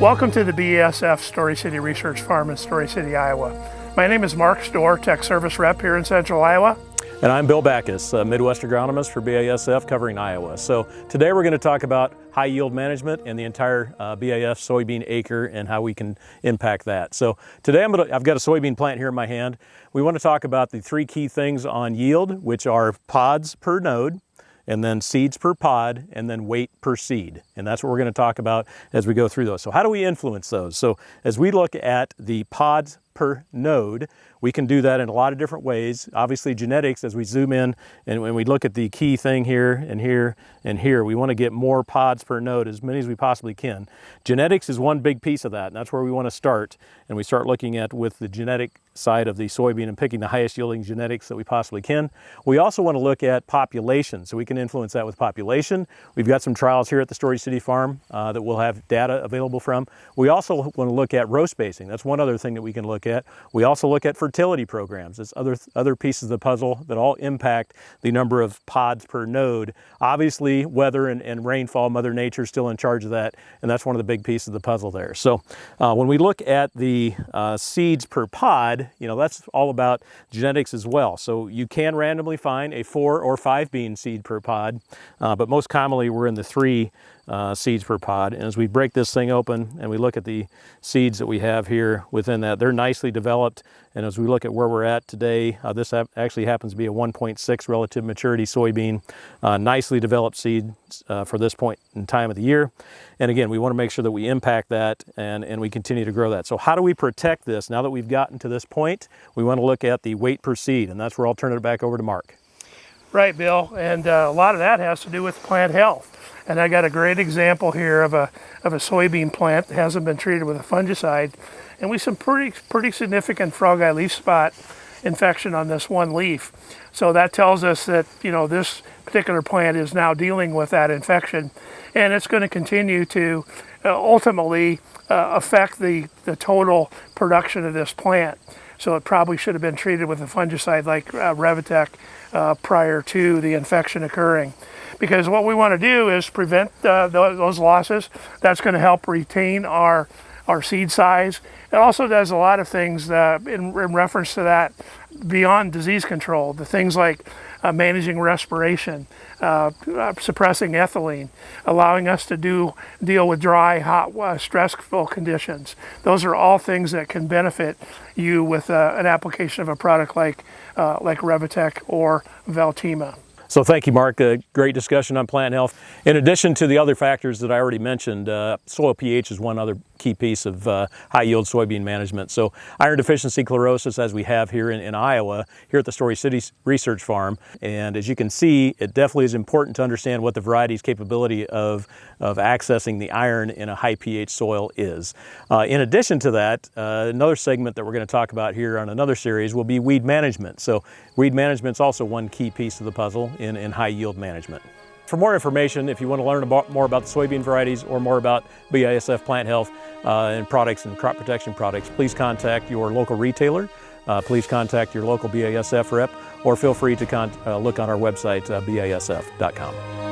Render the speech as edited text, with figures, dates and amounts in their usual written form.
Welcome to the BASF Story City Research Farm in Story City, Iowa. My name is Mark Storr, Tech Service Rep here in Central Iowa. And I'm Bill Backus, Midwest agronomist for BASF covering Iowa. So today we're going to talk about high yield management and the entire BASF soybean acre and how we can impact that. So today I've got a soybean plant here in my hand. We want to talk about the three key things on yield, which are pods per node, and then seeds per pod, and then weight per seed. And that's what we're going to talk about as we go through those. So how do we influence those? So as we look at the pods per node, we can do that in a lot of different ways. Obviously genetics, as we zoom in and when we look at the key thing here and here and here, we want to get more pods per node, as many as we possibly can. Genetics is one big piece of that, and that's where we want to start. And we start looking at with the genetic side of the soybean and picking the highest yielding genetics that we possibly can. We also want to look at population, so we can influence that with population. We've got some trials here at the Story City Farm that we'll have data available from. We also want to look at row spacing. That's one other thing that we can look at. We also look at fertility programs. It's other pieces of the puzzle that all impact the number of pods per node. Obviously, weather and rainfall, Mother Nature's still in charge of that, and that's one of the big pieces of the puzzle there. So when we look at the seeds per pod, that's all about genetics as well. So you can randomly find a 4 or 5 bean seed per pod, but most commonly we're in the 3 seeds per pod. And as we break this thing open and we look at the seeds that we have here within that, they're nicely developed. And as we look at where we're at today, this actually happens to be a 1.6 relative maturity soybean, nicely developed seed for this point in time of the year. And again, we want to make sure that we impact that and we continue to grow that. So how do we protect this? Now that we've gotten to this point, we want to look at the weight per seed, and that's where I'll turn it back over to Mark. Right, Bill, and a lot of that has to do with plant health. And I got a great example here of a soybean plant that hasn't been treated with a fungicide, and we some pretty significant frog eye leaf spot infection on this one leaf. So that tells us that this particular plant is now dealing with that infection, and it's going to continue to ultimately affect the total production of this plant. So it probably should have been treated with a fungicide like Revitec prior to the infection occurring. Because what we want to do is prevent those losses. That's going to help retain our seed size. It also does a lot of things in reference to that beyond disease control. The things like managing respiration, suppressing ethylene, allowing us to deal with dry, hot, stressful conditions. Those are all things that can benefit you with an application of a product like Revitec or Veltima. So thank you, Mark. Great discussion on plant health. In addition to the other factors that I already mentioned, soil pH is one other key piece of high yield soybean management. So iron deficiency chlorosis, as we have here in Iowa, here at the Story City Research Farm. And as you can see, it definitely is important to understand what the variety's capability of accessing the iron in a high pH soil is. In addition to that, another segment that we're going to talk about here on another series will be weed management. So weed management is also one key piece of the puzzle in high yield management. For more information, if you want to learn more about the soybean varieties or more about BASF plant health and products and crop protection products, please contact your local retailer, please contact your local BASF rep, or feel free to look on our website, basf.com.